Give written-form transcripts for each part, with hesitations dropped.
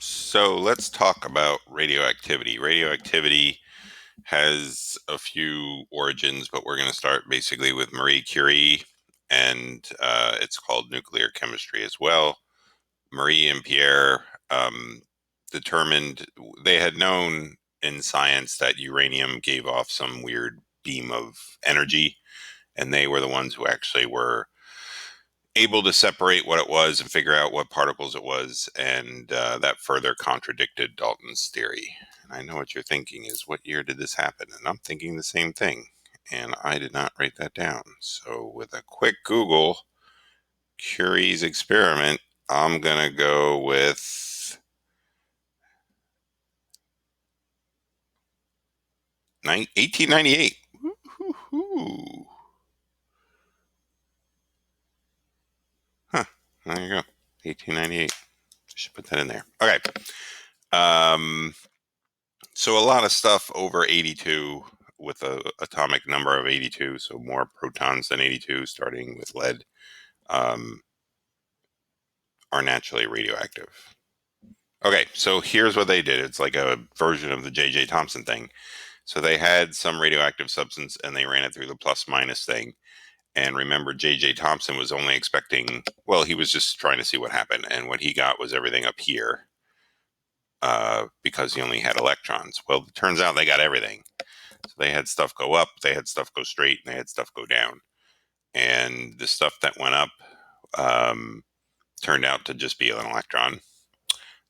So let's talk about radioactivity. Radioactivity has a few origins, but we're going to start basically with Marie Curie, and it's called nuclear chemistry as well. Marie and Pierre determined they had known in science that uranium gave off some weird beam of energy, and they were the ones who actually were able to separate what it was and figure out what particles it was, and that further contradicted Dalton's theory. And I know what you're thinking is, what year did this happen? And I'm thinking the same thing, and I did not write that down. So with a quick Google, Curie's experiment, I'm going to go with 1898. Woo-hoo-hoo. Huh, there you go. 1898. Should put that in there. Okay. Um, So a lot of stuff over 82 with a atomic number of 82, so more protons than 82, starting with lead, um, are naturally radioactive. Okay, so here's what they did. It's like a version of the J.J. Thomson thing. So they had some radioactive substance and they ran it through the plus minus thing. And remember, J.J. Thomson was only expecting, well, he was just trying to see what happened. And what he got was everything up here because he only had electrons. Well, it turns out they got everything. So they had stuff go up, they had stuff go straight, and they had stuff go down. And the stuff that went up um, turned out to just be an electron.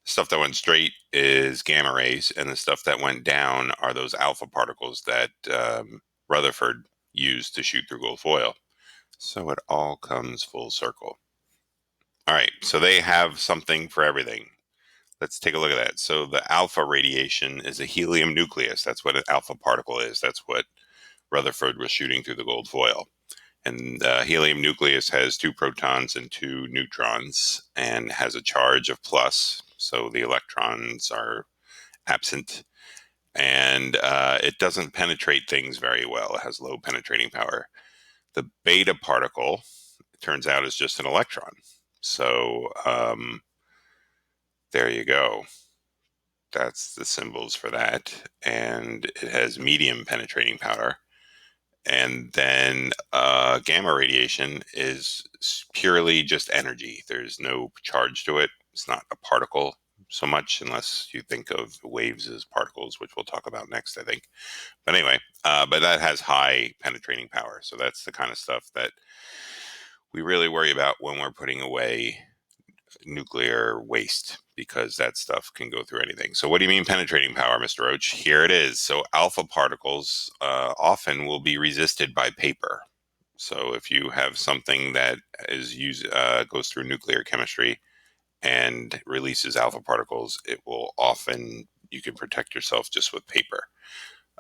The stuff that went straight is gamma rays, and the stuff that went down are those alpha particles that Rutherford used to shoot through gold foil. So it all comes full circle. All right, so they have something for everything. Let's take a look at that. So the alpha radiation is a helium nucleus. That's what an alpha particle is. That's what Rutherford was shooting through the gold foil. And the helium nucleus has 2 protons and 2 neutrons and has a charge of plus. So the electrons are absent. And it doesn't penetrate things very well. It has low penetrating power. The beta particle, it turns out, is just an electron. So there you go. That's the symbols for that. And it has medium penetrating power. And then gamma radiation is purely just energy. There's no charge to it. It's not a particle so much, unless you think of waves as particles, which we'll talk about next, I think. But anyway, but that has high penetrating power. So that's the kind of stuff that we really worry about when we're putting away nuclear waste, because that stuff can go through anything. So what do you mean penetrating power, Mr. Roach? Here it is. So alpha particles often will be resisted by paper. So if you have something that is goes through nuclear chemistry and releases alpha particles, it will often, you can protect yourself just with paper,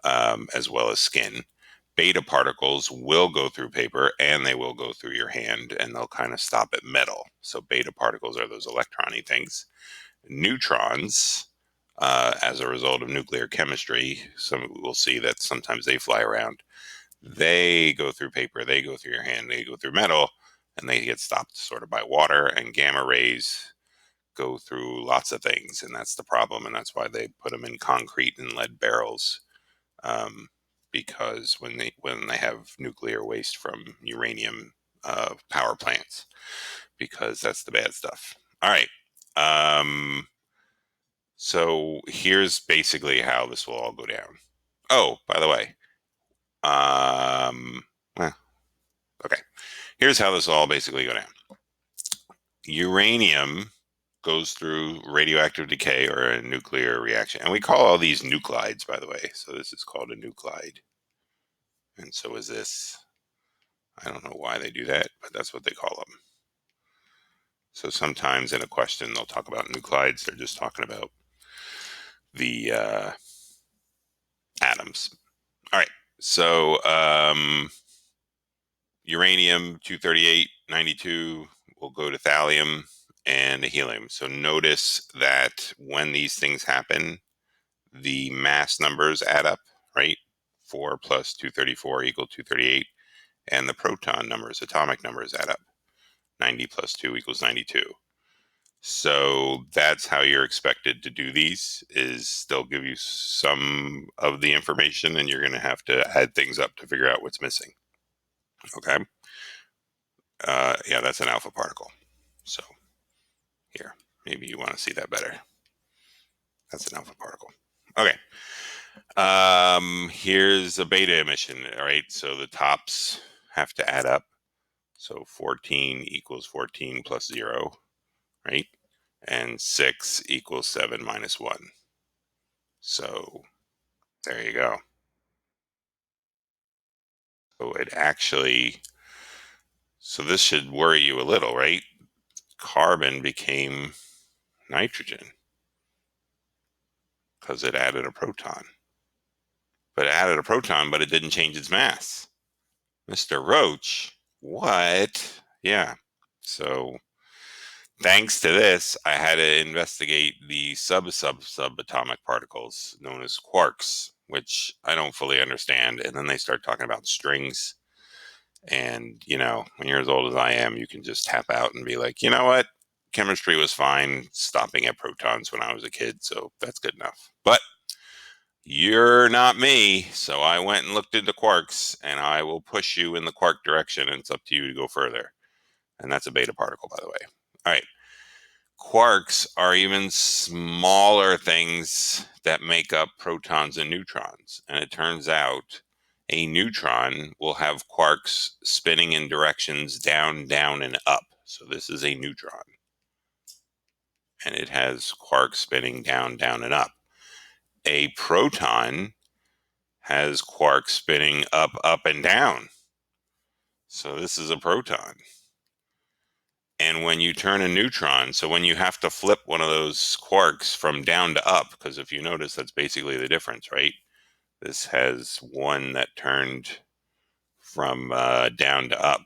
as well as skin. Beta particles will go through paper and they will go through your hand, and they'll kind of stop at metal. So beta particles are those electrony things. Neutrons, as a result of nuclear chemistry, some will see that sometimes they fly around. They go through paper, they go through your hand, they go through metal, and they get stopped sort of by water. And gamma rays go through lots of things, and that's the problem. And that's why they put them in concrete and lead barrels. Because when they have nuclear waste from uranium power plants, because that's the bad stuff. All right. So here's basically how this will all go down. Oh, by the way, well, okay. Here's how this will all basically go down. Uranium goes through radioactive decay or a nuclear reaction, and we call all these nuclides, by the way. So this is called a nuclide, and so is this. I don't know why they do that, but that's what they call them. So sometimes in a question, they'll talk about nuclides. They're just talking about the atoms. All right. So uranium 238, 92 will go to thallium and helium. So notice that when these things happen, the mass numbers add up, right? 4 plus 234 equal 238. And the proton numbers, atomic numbers add up. 90 plus 2 equals 92. So that's how you're expected to do these, is they'll give you some of the information and you're going to have to add things up to figure out what's missing. Okay. Yeah, that's an alpha particle. So here, maybe you want to see that better. That's an alpha particle. Okay. Here's a beta emission. All right. So the tops have to add up. So 14 equals 14 plus 0, right? And 6 equals 7 minus 1. So there you go. So it actually, so this should worry you a little, right? Carbon became nitrogen because it added a proton. But it added a proton, but it didn't change its mass. Mr. Roach, what? Yeah. So thanks to this, I had to investigate the subatomic particles known as quarks, which I don't fully understand. And then they start talking about strings. And, you know, when you're as old as I am, you can just tap out and be like, you know what? Chemistry was fine stopping at protons when I was a kid, so that's good enough. But you're not me, so I went and looked into quarks, and I will push you in the quark direction, and it's up to you to go further. And that's a beta particle, by the way. All right. Quarks are even smaller things that make up protons and neutrons. And it turns out a neutron will have quarks spinning in directions down, down, and up. So this is a neutron. And it has quarks spinning down, down, and up. A proton has quarks spinning up, up, and down. So this is a proton. And when you turn a neutron, so when you have to flip one of those quarks from down to up, because if you notice, that's basically the difference, right? This has one that turned from down to up,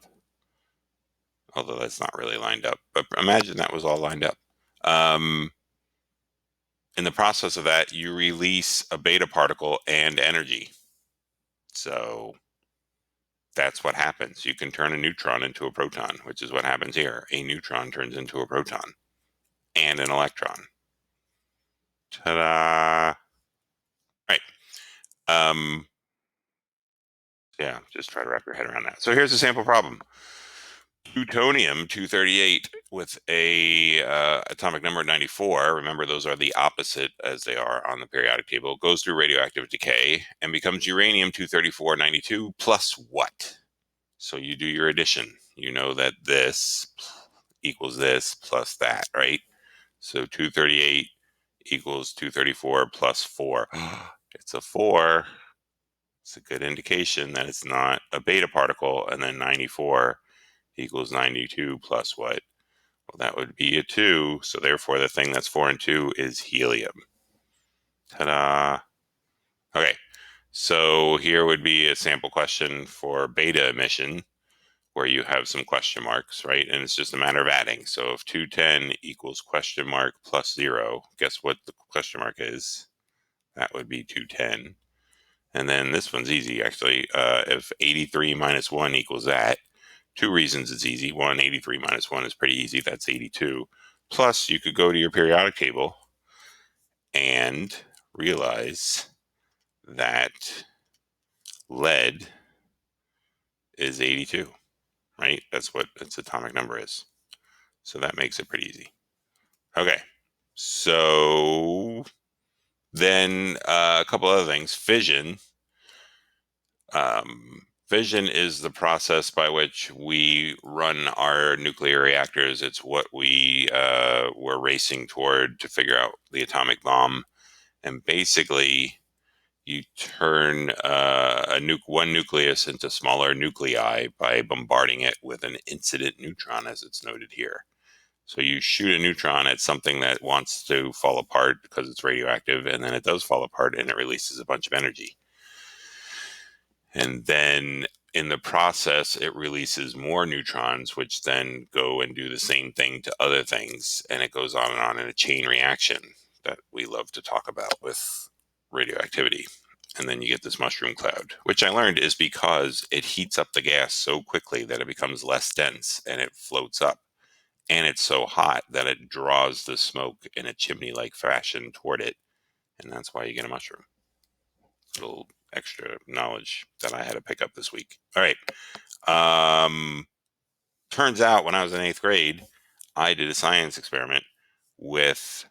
although that's not really lined up. But imagine that was all lined up. Um, in the process of that, you release a beta particle and energy. So that's what happens. You can turn a neutron into a proton, which is what happens here. A neutron turns into a proton and an electron. Ta-da! Right. Yeah, just try to wrap your head around that. So here's a sample problem. Plutonium 238 with a atomic number 94. Remember, those are the opposite as they are on the periodic table. Goes through radioactive decay and becomes uranium 234 92 plus what? So you do your addition. You know that this equals this plus that, right? So 238 equals 234 plus 4. It's a 4. It's a good indication that it's not a beta particle. And then 94 equals 92 plus what? Well, that would be a 2. So therefore, the thing that's 4 and 2 is helium. Ta-da! Okay, so here would be a sample question for beta emission, where you have some question marks, right? And it's just a matter of adding. So if 210 equals question mark plus 0, guess what the question mark is? That would be 210. And then this one's easy, actually. If 83 minus 1 equals that, 2 reasons it's easy. 1, 83 minus 1 is pretty easy. That's 82. Plus, you could go to your periodic table and realize that lead is 82, right? That's what its atomic number is. So that makes it pretty easy. Okay. So then a couple other things. Fission. Fission is the process by which we run our nuclear reactors. It's what we're racing toward to figure out the atomic bomb. And basically, you turn one nucleus into smaller nuclei by bombarding it with an incident neutron, as it's noted here. So you shoot a neutron at something that wants to fall apart because it's radioactive, and then it does fall apart and it releases a bunch of energy. And then in the process, it releases more neutrons, which then go and do the same thing to other things. And it goes on in a chain reaction that we love to talk about with radioactivity. And then you get this mushroom cloud, which I learned is because it heats up the gas so quickly that it becomes less dense and it floats up. and it's so hot that it draws the smoke in a chimney-like fashion toward it, and that's why you get a mushroom. Little extra knowledge that I had to pick up this week. All right. Turns out when I was in 8th grade, I did a science experiment with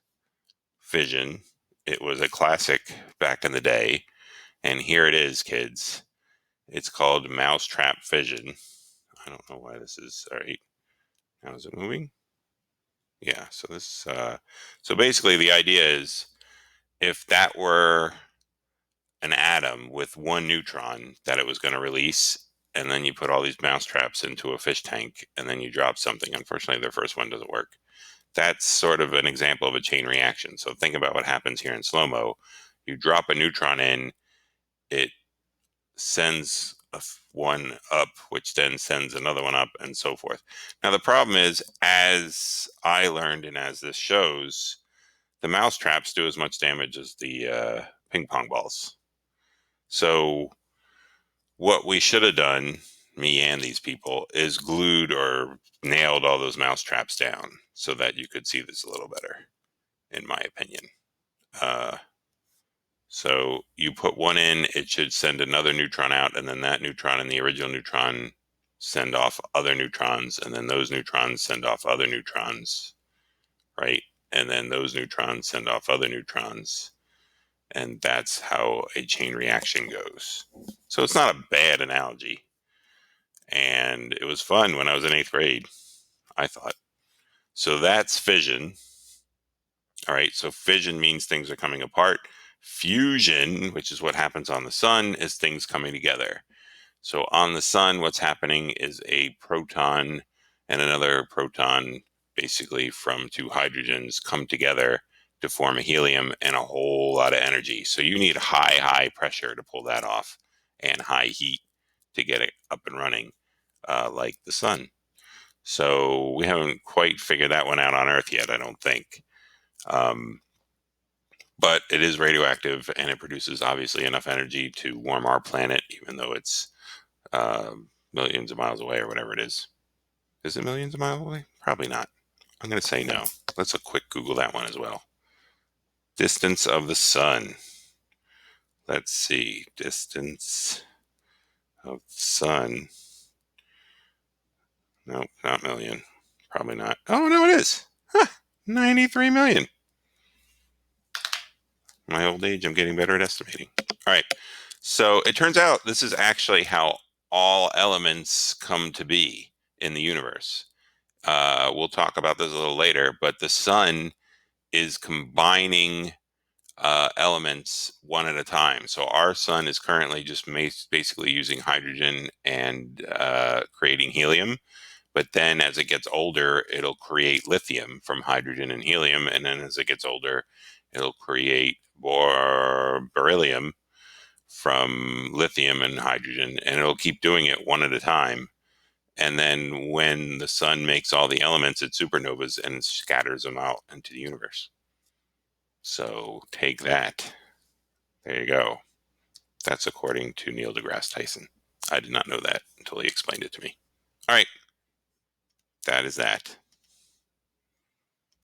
fission. It was a classic back in the day, and here it is, kids. It's called mousetrap fission. I don't know why this is. All right. Now is it moving? Yeah. So this. So basically, the idea is if that were an atom with one neutron that it was going to release, and then you put all these mousetraps into a fish tank, and then you drop something. Unfortunately, their first one doesn't work. That's sort of an example of a chain reaction. So think about what happens here in slow-mo. You drop a neutron in, it sends one up, which then sends another one up, and so forth. Now, the problem is, as I learned and as this shows, the mousetraps do as much damage as the ping pong balls. So what we should have done, me and these people, is glued or nailed all those mousetraps down so that you could see this a little better, in my opinion. So you put one in, it should send another neutron out, and then that neutron and the original neutron send off other neutrons, and then those neutrons send off other neutrons, right? And then those neutrons send off other neutrons. And that's how a chain reaction goes. So it's not a bad analogy. And it was fun when I was in 8th grade, I thought. So that's fission. All right, so fission means things are coming apart. Fusion, which is what happens on the sun, is things coming together. So on the sun, what's happening is a proton and another proton, basically from two hydrogens, come together to form a helium and a whole lot of energy. So you need high pressure to pull that off and high heat to get it up and running, like the sun. So we haven't quite figured that one out on Earth yet, I don't think. But it is radioactive, and it produces obviously enough energy to warm our planet, even though it's millions of miles away or whatever it is. Is it millions of miles away? Probably not. I'm going to say no. Let's a quick Google that one as well. Distance of the sun. Let's see. Distance of the sun. No, not million. Probably not. Oh, no, it is. Huh, 93 million. My old age, I'm getting better at estimating. All right. So it turns out this is actually how all elements come to be in the universe. We'll talk about this a little later, but the sun is combining elements one at a time. So our sun is currently just basically using hydrogen and creating helium. But then as it gets older, it'll create lithium from hydrogen and helium. And then as it gets older, it'll create more beryllium from lithium and hydrogen. And it'll keep doing it one at a time. And then when the sun makes all the elements, it supernovas and scatters them out into the universe. So take that. There you go. That's according to Neil deGrasse Tyson. I did not know that until he explained it to me. All right. That is that.